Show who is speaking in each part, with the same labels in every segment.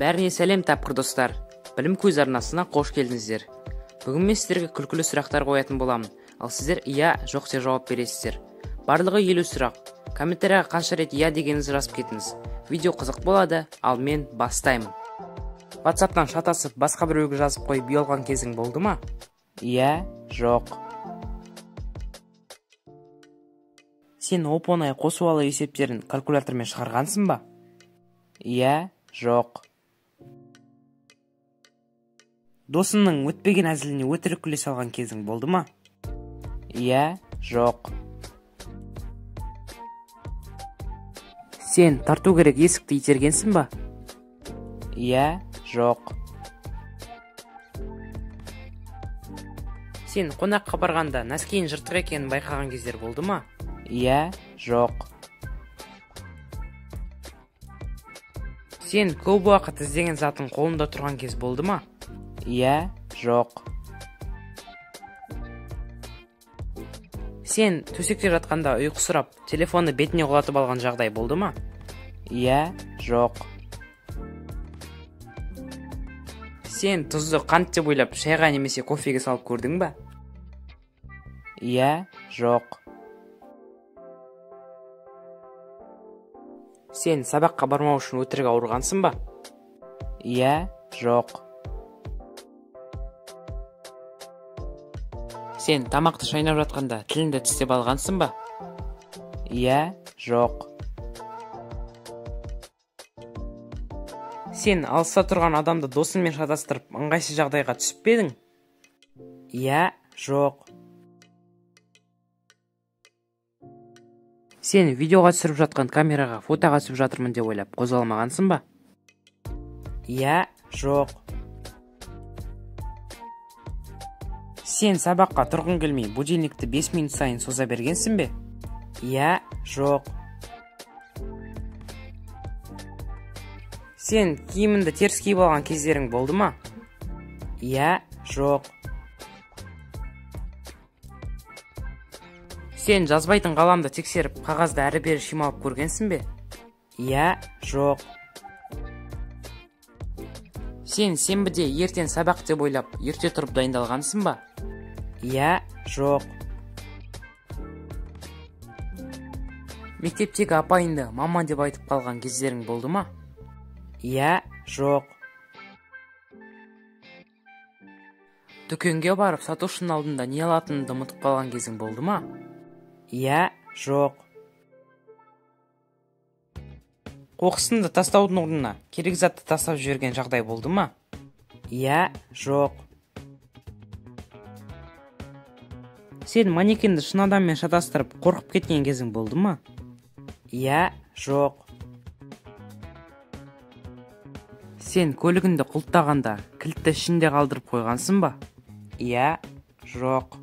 Speaker 1: Бәріне сәлем тапқыр достар. Білім көз арнасына қош келдіңіздер. Бүгін мен сіздерге күлкілі сұрақтар қоятын боламын. Ал сіздер иә, жоқ деп жауап бересіздер. Барлығы 50 сұрақ. Комментарияға қанша рет иә дегеніңізді жазып кетіңіз. Видео қызық болады, ал мен бастаймын. WhatsApp-тан шатасып, басқа біреуге жазып қойып ұялған кезің болды ма? Иә, жоқ. Сен оп-оңай қосу-алу есептерін калькулятормен шығарғансың ба? Иә, жоқ. Досыңның өтпеген әзіліне өтірік күле салған кезің болды ма? Иә, жоқ. Сен тарту керек есікті itергенсің ба? Иә, жоқ. Сен қонаққа барғанда нәскиін жыртық екенін байқаған кездер болды ма? Иә, жоқ. Сен көп уақыт іздеген затың қолында тұрған кез болды ма? Иә, жоқ. Сен төсекте жатқанда ұйқысырап, телефонды бетіне құлатып алған жағдай болды ма? Иә, жоқ. Сен тұзды қант деп ойлап, шайға немесе кофеге салып көрдің ба? Иә, жоқ. Сен сабаққа бармау үшін өтірік ауырғансың ба? Иә, жоқ. Сен тамақты шайнап жатқанда тіліңді тістеп алғансың ба? Иә, жоқ. Сен алыста тұрған адамды досыңмен шатастырып, ыңғайсыз жағдайға түсіп пе едің? Иә, жоқ. Сен видеоға түсіріп жатқан камераға фотоға түсіп жатырмын деп ойлап, қозғалмағансың ба? Иә, жоқ. Сен сабаққа тұрғың келмей, будильникті 5 минут сайын соза бергенсің бе? Иә, жоқ. Сен киіміңді теріс киіп алған кездерің болды ма? Иә, жоқ. Сен жазбайтын қаламды тексеріп, қағазды әрі-бері шималып көргенсің бе? Иә, жоқ. Сен сенбіде ертең сабақ деп ойлап, ерте тұрып дайындалғансың ба? Иә, жоқ. Мектептегі апайынды мама деп айтып қалған кездерің болды ма? Иә, жоқ. Дүкенге барып, сатушының алдында не алатыныңды ұмытып қалған кезің болды ма? Иә, жоқ. Қоқысыңды тастаудың орнына керек затты тастап жіберген жағдай болды ма? Иә, жоқ. Сен манекенді шын адаммен шатастырып, қорқып кеткен кезің болды ма? Иә, жоқ. Сен көлігіңді құлттағанда кілтті ішінде қалдырып қойғансың ба? Иә, жоқ.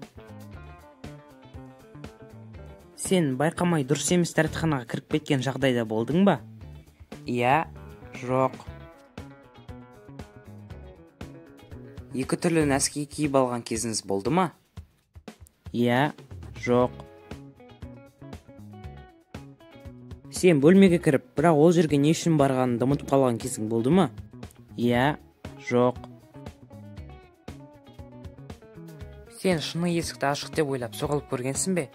Speaker 1: Сен байқамай дұрыс емес дәретханаға кіріп кеткен жағдайда болдың ба? Иә, жоқ. Екі түрлі нәски киіп алған кезіңіз болды ма? Иә, жоқ. Сен бөлмеге кіріп, бірақ ол жерге не үшін барғаныңды ұмытып қалған кезің болды ма? Иә, жоқ. Сен шыны есікті ашық деп ойлап соғылып көргенсің бе?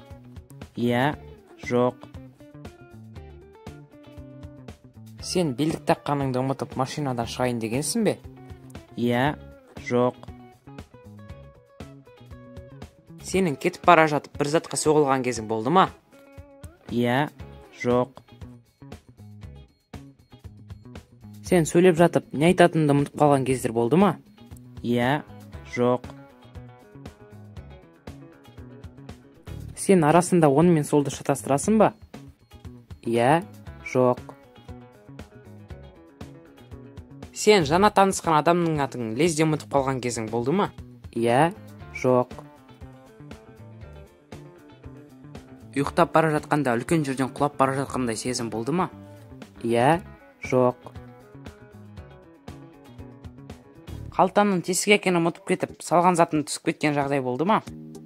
Speaker 1: Иә, жоқ. Сен белдік таққаныңды ұмытып машинадан шығайын дегенсің бе? Иә, жоқ. Сенің кетіп бара жатып бір затқа соғылған кезің болды ма? Иә, жоқ. Сен сөйлеп жатып, не айтатыныңды ұмытып қалған кездер болды ма? Иә, жоқ. Сен арасында оң мен солды шатастырасың ба? Иә, жоқ. Сен жаңа танысқан адамның атын лезде ұмытып қалған кезің болды ма? Иә, жоқ. Ұйықтап бара жатқанда үлкен жерден құлап бара жатқандай сезім болды ма? Иә, жоқ. Қалтаның тесік екенін ұмытып кетіп, салған затын түсіп кеткен жағдай болды ма?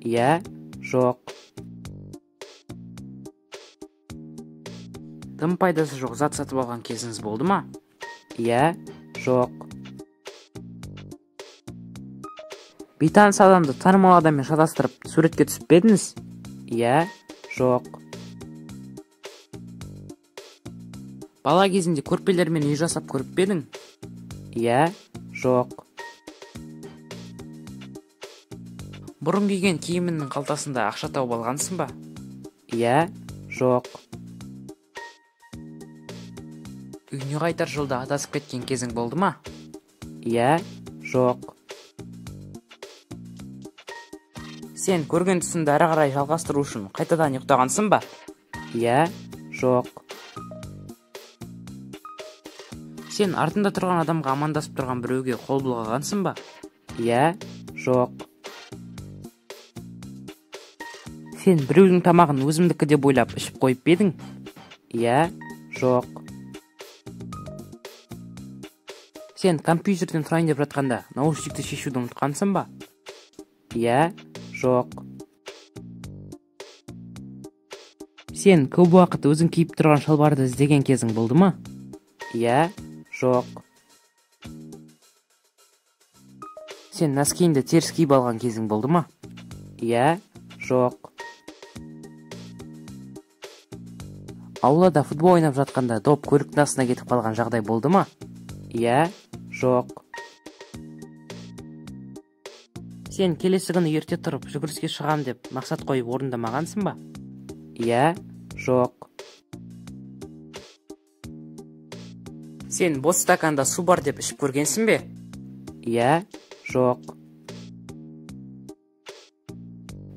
Speaker 1: Иә, жоқ. Тым пайдасы жоқ зат сатып алған кезіңіз болды ма? Иә, жоқ. Бейтаныс адамды танымал адаммен шатастырып суретке түсіп пе едіңіз? Иә, жоқ. Бала кезінде көрпелермен үй жасап көріп пе едің? Иә, жоқ. Бұрын киген киімінің қалтасында ақша тауып алғансың ба? Иә, жоқ. Үйіне қайтар жолда адасып кеткен кезің болды ма? Иә, жоқ. Сен көрген түсіңді әрі қарай жалғастыру үшін қайтадан ұйықтағансың ба? Иә, жоқ. Сен артында тұрған адамға амандасып тұрған біреуге қол бұлғағансың ба? Иә, жоқ. Сен біреудің тамағын өзімдікі деп ойлап ішіп қойып па едің? Иә, жоқ. Сен компьютерден тұрайын деп жатқанда наушникті шешуді ұмытқансың ба? Иә, жоқ. Сен көп уақыт өзің киіп тұрған шалбарды іздеген кезің болды ма? Иә, жоқ. Сен носкиіңді теріс киіп алған кезің болды ма? Иә, жоқ. Аулада футбол ойнап жатқанда доп көліктің астына кетіп қалған жағдай болды ма? Иә, жоқ. Сен келесі күні ерте тұрып жүгіріске шығам деп мақсат қойып орындамағансың ба? Иә, жоқ. Сен бос стаканда су бар деп ішіп көргенсің бе? Иә, жоқ.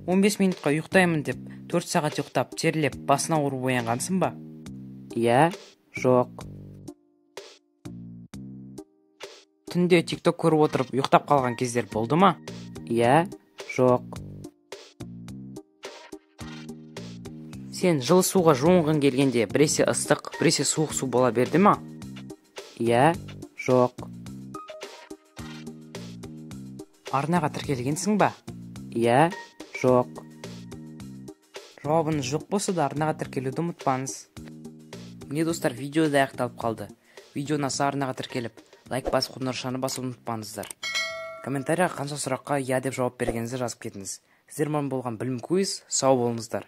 Speaker 1: 15 минутқа ұйықтаймын деп 4 сағат ұйықтап терлеп басына ауырып оянғансың ба? Иә, жоқ. Түнде TikTok көріп отырып ұйықтап қалған кездер болды ма? Иә, жоқ. Сен жылы суға жуынғың келгенде біресе ыстық, біресе суық су бола берді ма? Иә, жоқ. Арнаға тіркелгенсің ба? Иә, жоқ. Жауабыңыз жоқ болса да арнаға тіркелуді ұмытпаңыз. Міне достар, видео да аяқталып қалды. Видео ұнаса арнаға тіркеліп, лайк басып қоңырауды басуды ұмытпаңыздар. Комментарияға қанша сұраққа иә деп жауап бергеніңізді жазып кетіңіз. Сіздермен болған білім квиз, сау болыңыздар.